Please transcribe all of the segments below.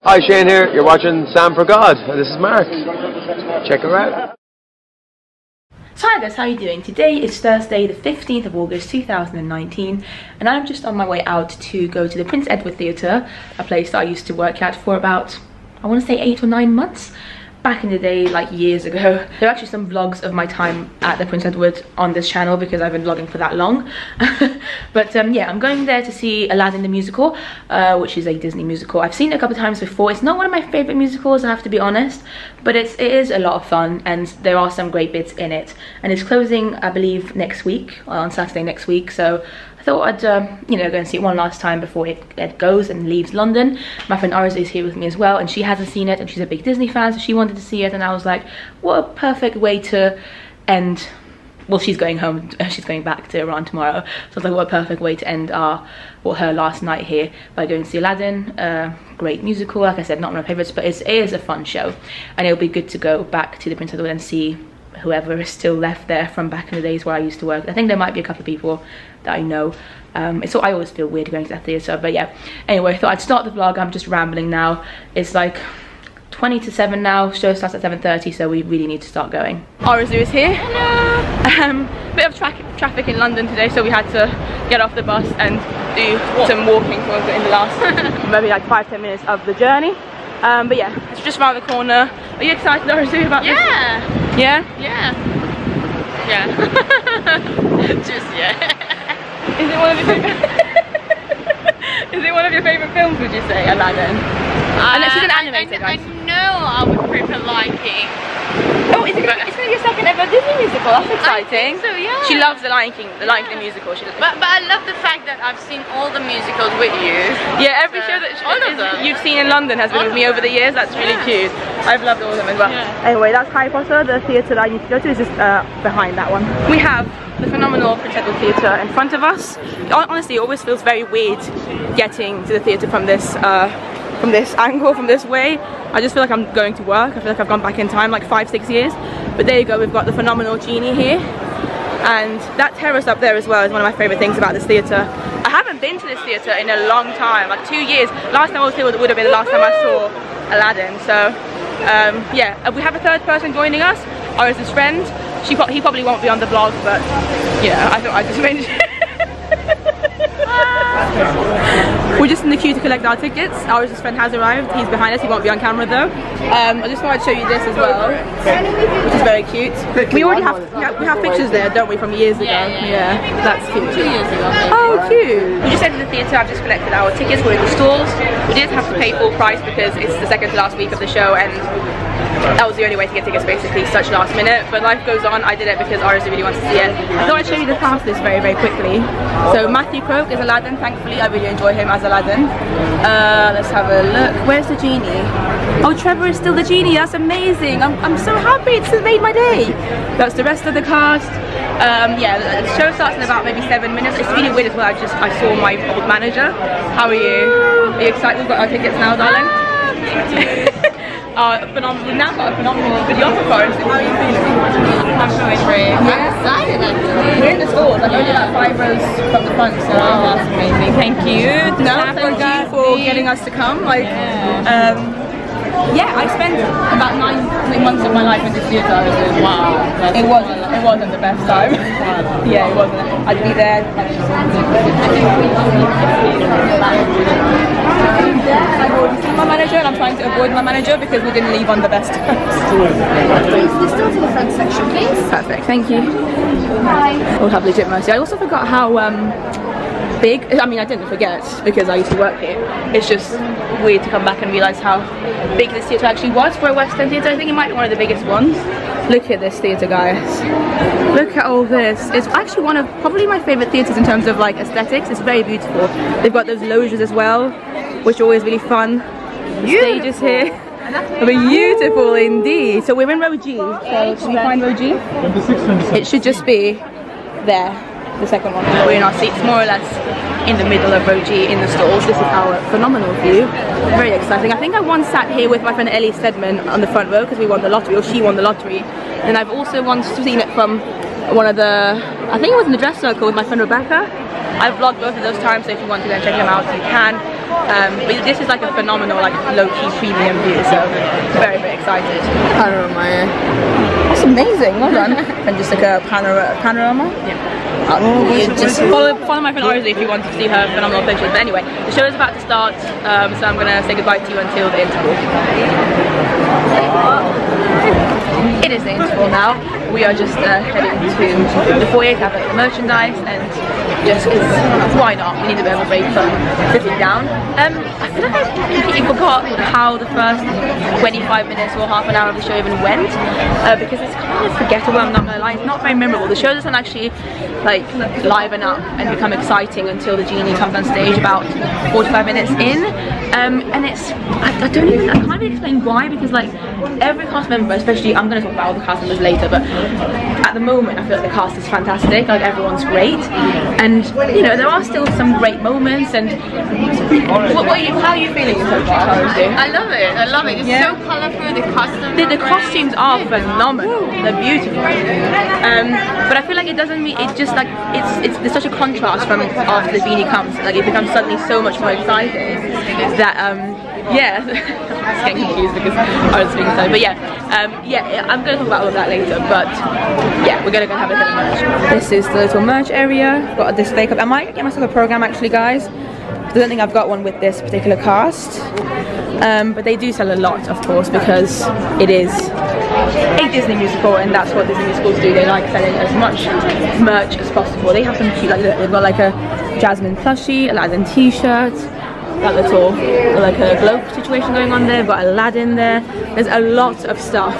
Hi, Shane here. You're watching Sam for God, and this is Mark. Check her out. So hi guys, how are you doing? Today is Thursday the 15th of August 2019 and I'm just on my way out to go to the Prince Edward Theatre, a place that I used to work at for about, I want to say 8 or 9 months. Back in the day, like years ago. There are actually some vlogs of my time at the Prince Edward on this channel because I've been vlogging for that long. But yeah, I'm going there to see Aladdin the musical, which is a Disney musical. I've seen it a couple of times before. It's not one of my favorite musicals, I have to be honest, but it is a lot of fun and there are some great bits in it. And it's closing, I believe, next week, on Saturday next week, so I thought I'd, you know, go and see it one last time before it goes and leaves London. My friend Arzu is here with me as well, and she hasn't seen it, and she's a big Disney fan, so she wanted to see it, and I was like, what a perfect way to end. Well, she's going home, she's going back to Iran tomorrow, so I was like, what a perfect way to end her last night here by going to see Aladdin. Great musical, like I said, not one of my favorites, but it is a fun show, and it'll be good to go back to the Prince Edward and see whoever is still left there from back in the days where I used to work. I think there might be a couple of people that I know. So I always feel weird going to that theatre, but yeah. Anyway, I thought I'd start the vlog. I'm just rambling now. It's like 20 to 7 now. Show starts at 7:30, so we really need to start going. Arzu is here. Hello. Bit of traffic in London today, so we had to get off the bus and do some walking in the last maybe like 5-10 minutes of the journey. But yeah, it's just around the corner. Are you excited, Arzu, about this? Yeah? Yeah? Yeah. Just yeah. Is it one of your favorite? Is it one of your favorite films? Would you say Aladdin? And she's an animated. I know I would prefer liking. Oh, it's going to be your second ever Disney musical. That's exciting. So yeah. She loves the Lion King, the musical. But I love the fact that I've seen all the musicals with you. Yeah, every show that you've seen in London has been with me over the years. That's really cute. I've loved all of them as well. Yeah. Anyway, that's Harry Potter. The theatre that I need to go to is just behind that one. We have the phenomenal Prince Edward Theatre in front of us. Honestly, it always feels very weird getting to the theatre from this angle, from this way. I just feel like I'm going to work. I feel like I've gone back in time like 5-6 years. But there you go, we've got the phenomenal genie here. And that terrace up there as well is one of my favourite things about this theatre. I haven't been to this theatre in a long time, like 2 years. Last time I was here would have been the last time I saw Aladdin. So yeah, we have a third person joining us, Arzu's friend. He probably won't be on the vlog, but yeah, I thought I'd just mention it. We're just in the queue to collect our tickets. Arzu's friend has arrived. He's behind us. He won't be on camera though. I just thought I'd show you this as well, which is very cute. We already have pictures there, don't we, from years ago? Yeah, that's cute. 2 years ago. Oh, cute. We just entered the theatre. I've just collected our tickets. We're in the stalls. We did have to pay full price because it's the second to last week of the show, and that was the only way to get tickets, basically, such last minute. But life goes on. I did it because Arzu really wants to see it. I thought I'd show you the cast list very, very quickly. So Matthew Croak is Aladdin, thankfully. I really enjoy him as Aladdin. Let's have a look. Where's the genie? Oh, Trevor is still the genie. That's amazing. I'm so happy. It's made my day. That's the rest of the cast. Yeah, the show starts in about maybe 7 minutes. It's really weird as well. I saw my old manager. How are you? Are you excited? We've got our tickets now, darling. We've now got a phenomenal videographer. How are you feeling? I'm feeling great. I'm excited actually. We're in the stalls, like only like 5 rows from the front, so that's amazing. Thank you. Thank you for getting us to come. Like, yeah, I spent about 9 months of my life in this theatre. Wow. It wasn't the best time. Yeah, it wasn't. I'd be there. I've already seen my manager, and I'm trying to avoid my manager because we didn't leave on the best terms. Please still to the front section, please. Perfect, thank you. Hi. We'll have legit mercy. I also forgot how big, I mean I didn't forget because I used to work here. It's just weird to come back and realise how big this theatre actually was for a West End theatre. I think it might be one of the biggest ones. Look at this theatre, guys. Look at all this. It's actually one of probably my favourite theatres in terms of like aesthetics. It's very beautiful. They've got those loges as well, which are always really fun. Stages here. Beautiful indeed. So we're in row G. So can we find row G? It should just be there, the second one. We're in our seats more or less in the middle of row G in the stalls. This is our phenomenal view. Very exciting. I think I once sat here with my friend Ellie Stedman on the front row because we won the lottery, or she won the lottery. And I've also once seen it from one of the, I think it was in the dress circle with my friend Rebecca. I've vlogged both of those times, so if you want to go and check them out, you can. But this is like a phenomenal, like low-key premium view, so very, very excited. Panorama. That's amazing, well done. And just like a panorama? Yeah. Oh, Just follow my friend Orly if you want to see her phenomenal pictures. But anyway, the show is about to start, so I'm going to say goodbye to you until the interval. It is the interval now. We are just heading to the foyer to have the merchandise, and just because why not? We need a bit of a break from sitting down. I feel like I completely forgot how the first 25 minutes or half an hour of the show even went, because it's kind of forgettable. I'm not gonna lie, it's not very memorable. The show doesn't actually like liven up and become exciting until the genie comes on stage about 45 minutes in, and it's I can't really explain why, because like every cast member, especially I'm gonna talk about all the cast members later, but at the moment I feel like the cast is fantastic. Like everyone's great, and you know there are still some great moments. And how are you feeling so far? I love it. I love it. It's so colorful. The costumes are phenomenal. They're beautiful. But I feel like it doesn't mean it's just like there's such a contrast from after the beanie comes. Like it becomes suddenly so much more exciting that yeah. I was getting confused because I was speaking so. But yeah, I'm gonna talk about all of that later. But yeah, we're gonna go have a look at the merch. This is the little merch area. Got a display cup. I might get myself a program actually, guys. I don't think I've got one with this particular cast, but they do sell a lot, of course, because it is a Disney musical, and that's what Disney musicals do. They like selling as much merch as possible. They have some cute, like they've got like a Jasmine plushie, Aladdin t-shirt, that little like a globe situation going on there. We've got Aladdin there. There's a lot of stuff,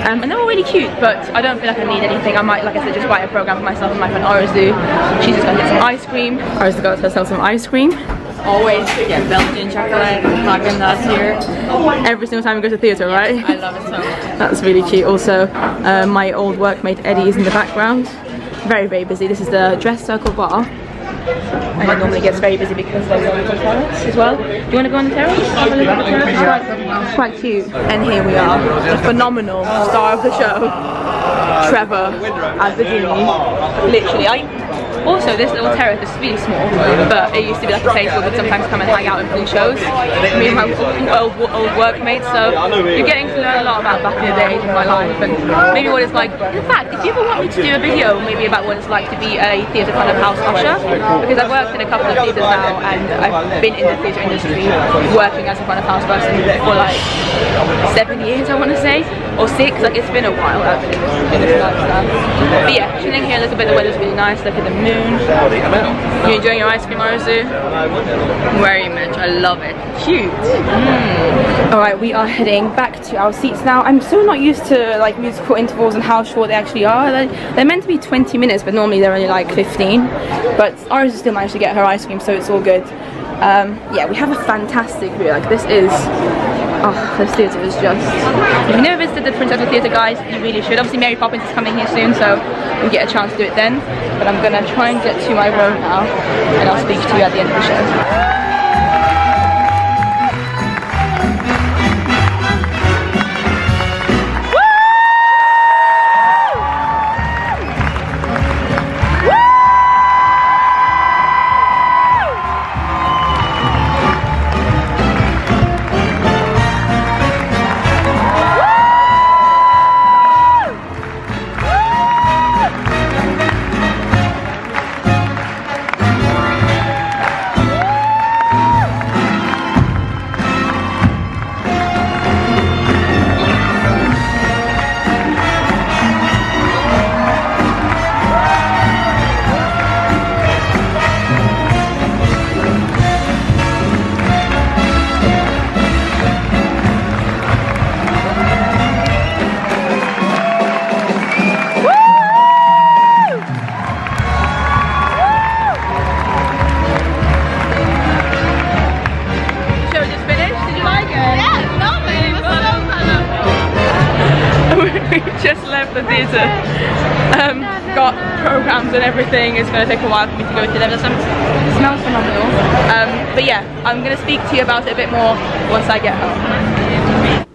and they're all really cute, but I don't feel like I need anything. I might, like I said, just buy a program for myself and my friend Arzu. She's just gonna get some ice cream. Arzu got herself some ice cream. always get Belgian chocolate, Haagen-Dazs here. Every single time we go to theatre, right? I love it so much. That's really cute. Also, my old workmate Eddie is in the background. Very, very busy. This is the Dress Circle bar. And it normally gets very busy because there's a little terrace as well. Do you want to go on the terrace? Have a look at the terrace? It's quite cute. And here we are, the phenomenal star of the show, Trevor as the genie. Literally, also, this little terrace is really small, but it used to be like a place where we'd sometimes come and hang out and film shows. Me and my old workmates, so you're getting to learn a lot about back in the days of my life and maybe what it's like. In fact, if you ever want me to do a video maybe about what it's like to be a theatre front of house usher, because I've worked in a couple of theatres now and I've been in the theatre industry working as a front of house person for like 7 years, I want to say, or 6. Like it's been a while I've been in this lifestyle. But yeah, chilling here a little bit. The weather's really nice. Look at the moon. You enjoying your ice cream, Arzu? Very much. I love it. Cute. Alright, we are heading back to our seats now. I'm so not used to like musical intervals and how short they actually are. They're meant to be 20 minutes, but normally they're only like 15. But Arzu still managed to get her ice cream, so it's all good. Yeah, we have a fantastic view. Like this is, oh, this theatre is just, if you've never visited the Prince Edward Theatre, guys, you really should. Obviously Mary Poppins is coming here soon, so we get a chance to do it then. But I'm gonna try and get to my row now, and I'll speak to you at the end of the show. Just left the theatre, got programs and everything. It's going to take a while for me to go to them. It smells phenomenal. But yeah, I'm going to speak to you about it a bit more once I get home.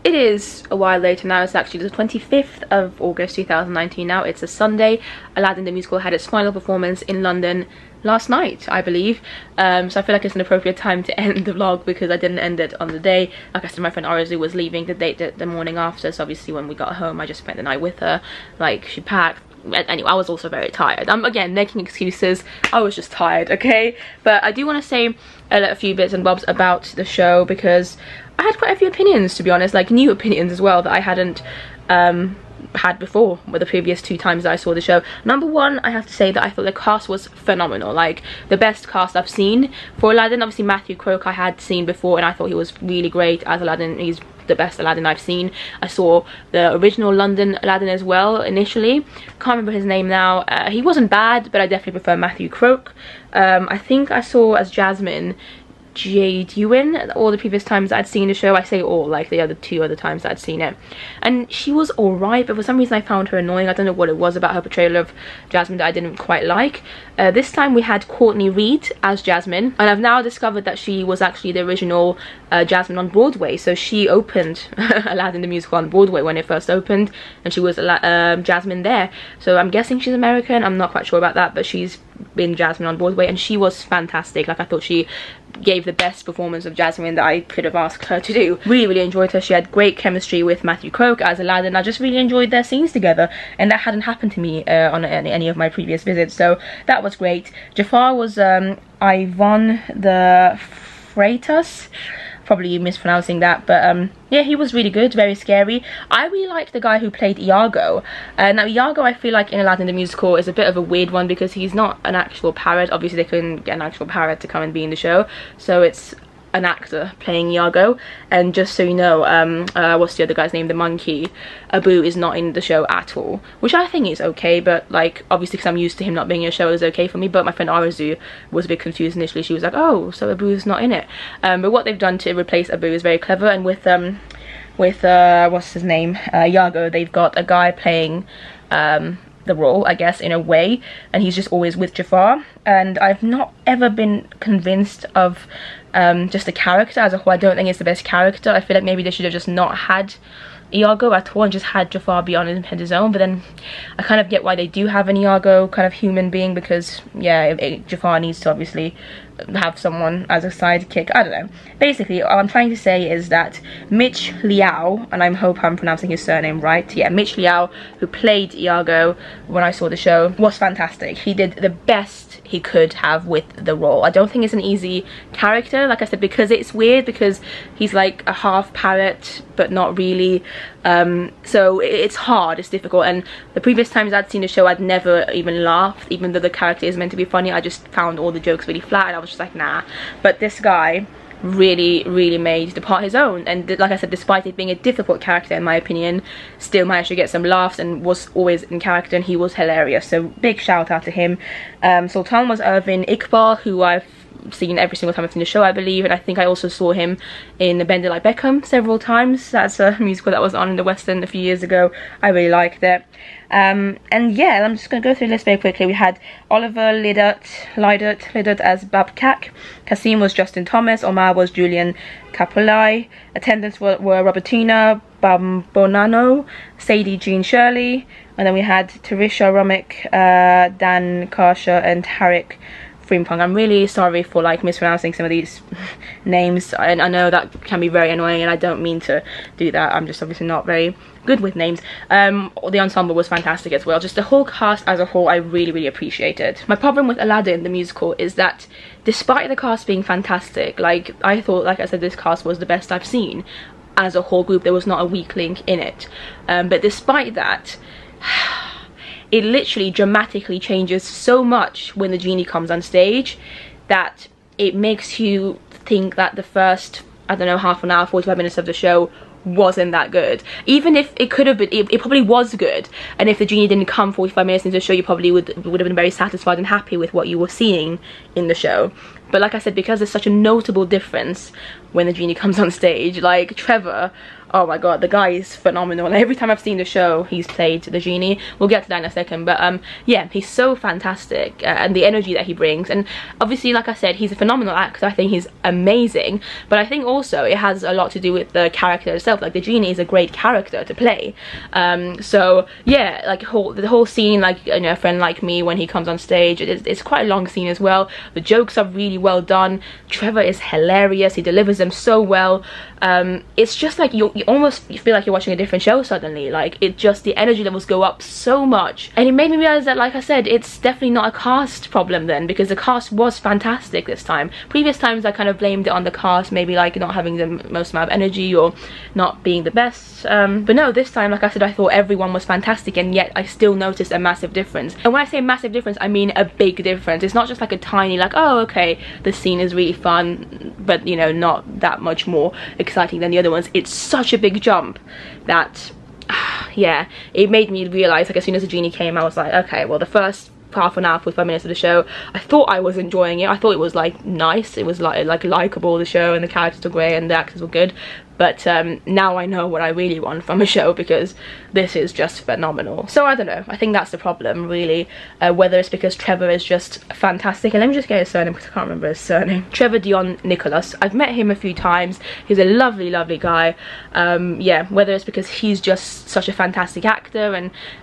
It is a while later now. It's actually the 25th of August 2019 now. It's a Sunday. Aladdin the musical had its final performance in London last night, I believe. So I feel like it's an appropriate time to end the vlog because I didn't end it on the day. Like I said, my friend Arzu was leaving the morning after, so obviously when we got home I just spent the night with her. Like, she packed. Anyway, I was also very tired. I'm again making excuses. I was just tired, okay? But I do want to say a few bits and bobs about the show because I had quite a few opinions, to be honest, like new opinions as well that I hadn't had before with the previous 2 times that I saw the show. Number one, I have to say that I thought the cast was phenomenal, like the best cast I've seen for Aladdin. Obviously Matthew Croak I had seen before and I thought he was really great as Aladdin. He's the best Aladdin I've seen. I saw the original London Aladdin as well initially. Can't remember his name now. He wasn't bad, but I definitely prefer Matthew Croak. I think I saw as Jasmine Jade Ewan all the previous times I'd seen the show. I say all, like the other 2 other times I'd seen it, and she was alright, but for some reason I found her annoying. I don't know what it was about her portrayal of Jasmine that I didn't quite like. This time we had Courtney Reed as Jasmine, and I've now discovered that she was actually the original Jasmine on Broadway. So she opened Aladdin the musical on Broadway when it first opened, and she was Jasmine there. So I'm guessing she's American. I'm not quite sure about that, but she's been Jasmine on Broadway and she was fantastic. Like, I thought she gave the best performance of Jasmine that I could have asked her to do. Really enjoyed her. She had great chemistry with Matthew Croak as Aladdin. I just really enjoyed their scenes together, and that hadn't happened to me on any of my previous visits, so that was great. Jafar was Ivan the Freitas. Probably mispronouncing that, but yeah, he was really good, very scary. I really liked the guy who played Iago. Now Iago, I feel like in Aladdin the musical is a bit of a weird one because he's not an actual parrot. Obviously they couldn't get an actual parrot to come and be in the show, so it's an actor playing Iago. And just so you know, what's the other guy's name, the monkey, Abu, is not in the show at all, which I think is okay, but like obviously because I'm used to him not being in a show is okay for me. But my friend Arzu was a bit confused initially. She was like, oh, so Abu's not in it. But what they've done to replace Abu is very clever, and with what's his name, Iago, they've got a guy playing the role, I guess, in a way, and he's just always with Jafar. And I've not ever been convinced of just the character as a whole. I don't think it's the best character. I feel like maybe they should have just not had Iago at all and just had Jafar be on his own. But then I kind of get why they do have an Iago kind of human being, because yeah, Jafar needs to obviously have someone as a sidekick. I don't know. Basically, what I'm trying to say is that Mitch Liao, and I hope I'm pronouncing his surname right, yeah, Mitch Liao, who played Iago when I saw the show, was fantastic. He did the best he could have with the role. I don't think it's an easy character, like I said, because it's weird, because he's like a half parrot but not really, so it's hard, it's difficult. And the previous times I'd seen the show, I'd never even laughed, even though the character is meant to be funny. I just found all the jokes really flat and I was just like, nah. But this guy really made the part his own, and like I said, despite it being a difficult character in my opinion, still managed to get some laughs and was always in character, and he was hilarious. So big shout out to him. Sultan was Irvin Iqbal, who I've seen every single time I've seen the show, I believe, and I think I also saw him in Bend It Like Beckham several times. That's a musical that was on in the West End a few years ago. I really liked it. And yeah, I'm just going to go through the list very quickly. We had Oliver Lidert as Babkak, Kasim was Justin Thomas, Omar was Julian Capolai, attendants were Robertina Bambonano, Sadie Jean Shirley, and then we had Tarisha Romick, Dan Karsha, and Harik Frimpong. I'm really sorry for like mispronouncing some of these names, and I know that can be very annoying, and I don't mean to do that. I'm just obviously not very good with names. The ensemble was fantastic as well. Just the whole cast as a whole I really appreciated. My problem with Aladdin the musical is that despite the cast being fantastic, like I thought, like I said, this cast was the best I've seen as a whole group. There was not a weak link in it, but despite that, it literally dramatically changes so much when the genie comes on stage that it makes you think that the first, I don't know, half an hour, 45 minutes of the show wasn't that good. Even if it could have been, it probably was good, and if the genie didn't come 45 minutes into the show, you probably would have been very satisfied and happy with what you were seeing in the show. But like I said, because there's such a notable difference when the genie comes on stage. Like, Trevor, oh my god, the guy is phenomenal. And every time I've seen the show, he's played the genie. We'll get to that in a second, but yeah, he's so fantastic, and the energy that he brings. And obviously, like I said, he's a phenomenal actor. I think he's amazing, but I think also it has a lot to do with the character itself. Like, the genie is a great character to play. So yeah, like the whole scene, like, you know, A Friend Like Me, when he comes on stage, it's quite a long scene as well. The jokes are really well done. Trevor is hilarious. He delivers them so well. It's just like you almost feel like you're watching a different show suddenly. Like, it just, the energy levels go up so much, and it made me realize that, like I said, it's definitely not a cast problem then, because the cast was fantastic this time. Previous times I kind of blamed it on the cast, maybe like not having the most amount of energy or not being the best, but no, this time, like I said, I thought everyone was fantastic, and yet I still noticed a massive difference. And when I say massive difference, I mean a big difference. It's not just like a tiny, like, oh okay, the scene is really fun, but you know, not that much more exciting than the other ones. It's such a big jump that yeah, it made me realize, like, as soon as the genie came, I was like, okay, well, the first half an hour, 45 minutes of the show, I thought I was enjoying it. I thought it was like nice, it was like likable, the show, and the characters were great and the actors were good. But now I know what I really want from a show, because this is just phenomenal. So I don't know, I think that's the problem really, whether it's because Trevor is just fantastic. And let me just get his surname, because I can't remember his surname. Trevor Dion Nicholas. I've met him a few times. He's a lovely, lovely guy. Yeah, whether it's because he's just such a fantastic actor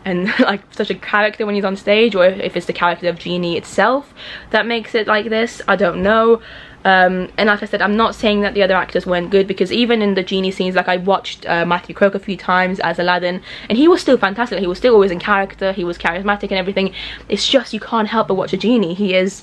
and like such a character when he's on stage, or if it's the character of Genie itself that makes it like this, I don't know. And like I said, I'm not saying that the other actors weren't good, because even in the genie scenes, like, I watched Matthew Croak a few times as Aladdin, and he was still fantastic. He was still always in character, he was charismatic and everything. It's just, you can't help but watch a genie. He is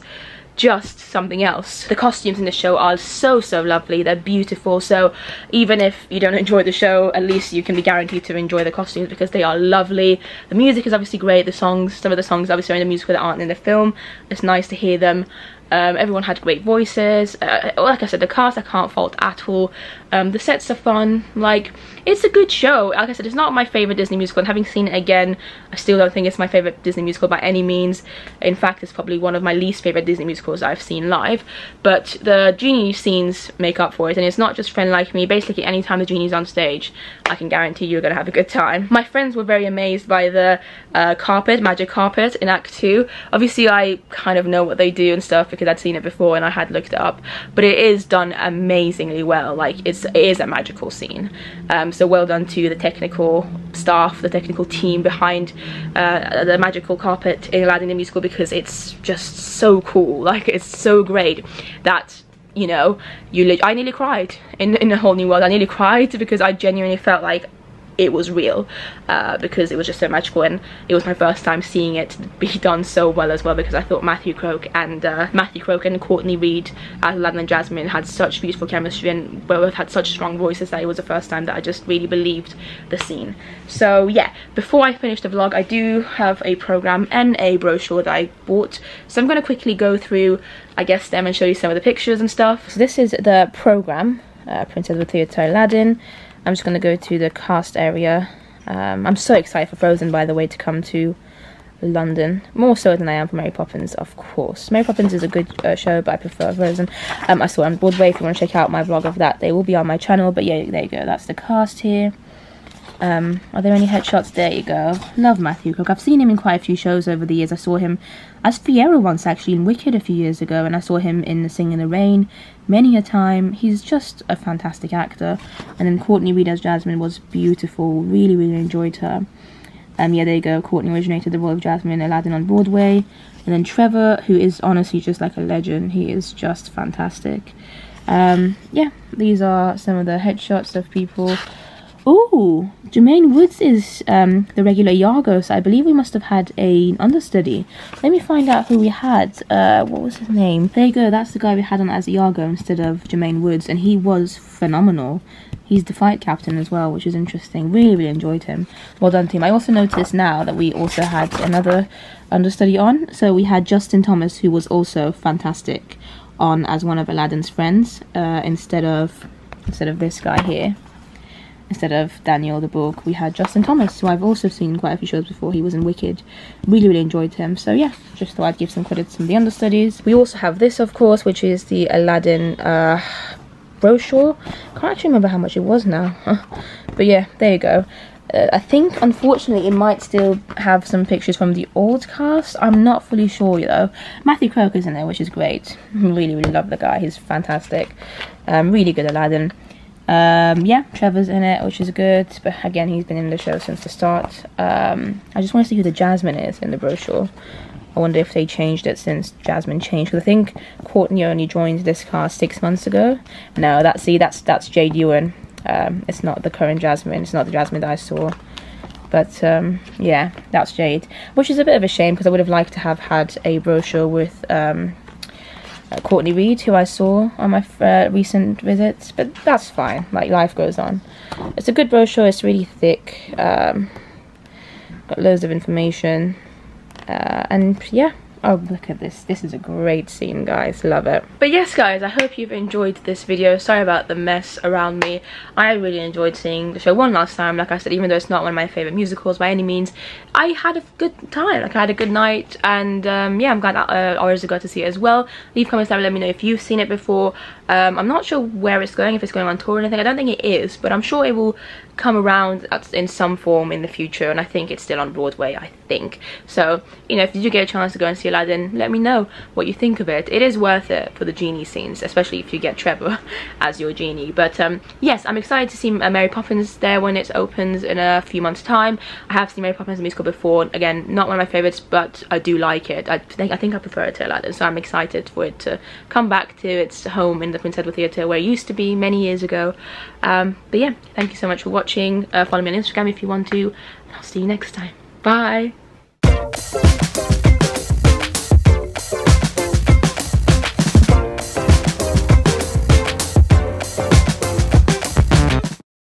just something else. The costumes in the show are so lovely, they're beautiful, so even if you don't enjoy the show, at least you can be guaranteed to enjoy the costumes, because they are lovely. The music is obviously great. The songs, some of the songs obviously are in the musical that aren't in the film. It's nice to hear them. Everyone had great voices. Like I said, the cast I can't fault at all. The sets are fun. Like, it's a good show. Like I said, it's not my favorite Disney musical, and having seen it again, I still don't think it's my favorite Disney musical by any means. In fact, it's probably one of my least favorite Disney musicals I've seen live. But the genie scenes make up for it, and it's not just Friend Like Me. Basically, anytime the genie's on stage, I can guarantee you're gonna have a good time. My friends were very amazed by the magic carpet in Act 2. Obviously, I kind of know what they do and stuff, because I'd seen it before and I had looked it up, but it is done amazingly well. Like, it is a magical scene, so well done to the technical staff, the technical team behind the magical carpet in Aladdin the musical, because it's just so cool. Like, it's so great that, you know, I nearly cried in A Whole New World. I nearly cried because I genuinely felt like it was real, because it was just so magical, and it was my first time seeing it be done so well as well, because I thought Matthew Croak and Courtney Reed as Aladdin and Jasmine had such beautiful chemistry, and both had such strong voices, that it was the first time that I just really believed the scene. So yeah, before I finish the vlog, I do have a program and a brochure that I bought, so I'm going to quickly go through, I guess, them and show you some of the pictures and stuff. So this is the program, Prince Edward Theatre Aladdin. I'm just going to go to the cast area. I'm so excited for Frozen, by the way, to come to London. More so than I am for Mary Poppins, of course. Mary Poppins is a good show, but I prefer Frozen. I saw it on Broadway. If you want to check out my vlog of that, they will be on my channel. But yeah, there you go. That's the cast here. Are there any headshots? There you go. Love Matthew Croak. I've seen him in quite a few shows over the years. I saw him as Fiero once, actually, in Wicked a few years ago, and I saw him in The Sing in the Rain many a time. He's just a fantastic actor. And then Courtney Reed as Jasmine was beautiful. Really enjoyed her. Yeah, there you go. Courtney originated the role of Jasmine in Aladdin on Broadway. And then Trevor, who is honestly just like a legend. He is just fantastic. Yeah, these are some of the headshots of people. Oh, Jermaine Woods is the regular Iago, so I believe we must have had an understudy. Let me find out who we had. What was his name? There you go, that's the guy we had on as Iago instead of Jermaine Woods, and he was phenomenal. He's the fight captain as well, which is interesting. Really enjoyed him. Well done, team. I also noticed now that we also had another understudy on. So we had Justin Thomas, who was also fantastic, on as one of Aladdin's friends, instead of this guy here. Instead of Daniel the Book, we had Justin Thomas, who I've also seen quite a few shows before. He was in Wicked. Really enjoyed him. So yeah, just thought I'd give some credit to some of the understudies. We also have this, of course, which is the Aladdin Brochure. Can't actually remember how much it was now. But yeah, there you go. I think, unfortunately, it might still have some pictures from the old cast. I'm not fully sure, you know. Matthew Croker's in there, which is great. Really, really love the guy. He's fantastic. Really good Aladdin. Yeah, Trevor's in it, which is good. But again, he's been in the show since the start. I just want to see who the Jasmine is in the Brochure. I wonder if they changed it since Jasmine changed. Because I think Courtney only joined this cast 6 months ago. No, that's Jade Ewan. It's not the current Jasmine. It's not the Jasmine that I saw. But yeah, that's Jade, which is a bit of a shame because I would have liked to have had a Brochure with Courtney Reed, who I saw on my recent visits. But that's fine. Like, life goes on. It's a good Brochure. It's really thick. Got loads of information. And yeah. Oh, look at this. This is a great scene, guys. Love it. But yes, guys, I hope you've enjoyed this video. Sorry about the mess around me. I really enjoyed seeing the show one last time. Like I said, even though it's not one of my favourite musicals by any means, I had a good time. Like, I had a good night. And yeah, I'm glad that others got to see it as well. Leave comments down, let me know if you've seen it before. I'm not sure where it's going, if it's going on tour or anything. I don't think it is, but I'm sure it will come around in some form in the future, and I think it's still on Broadway, I think. So, you know, if you do get a chance to go and see Aladdin, let me know what you think of it. It is worth it for the genie scenes, especially if you get Trevor as your genie. But yes, I'm excited to see Mary Poppins there when it opens in a few months' time. I have seen Mary Poppins the musical before. Again, not one of my favorites, but I do like it. I think I prefer it to Aladdin, so I'm excited for it to come back to its home in the Prince Edward Theatre where it used to be many years ago. But yeah, thank you so much for watching. Follow me on Instagram if you want to, and I'll see you next time. Bye.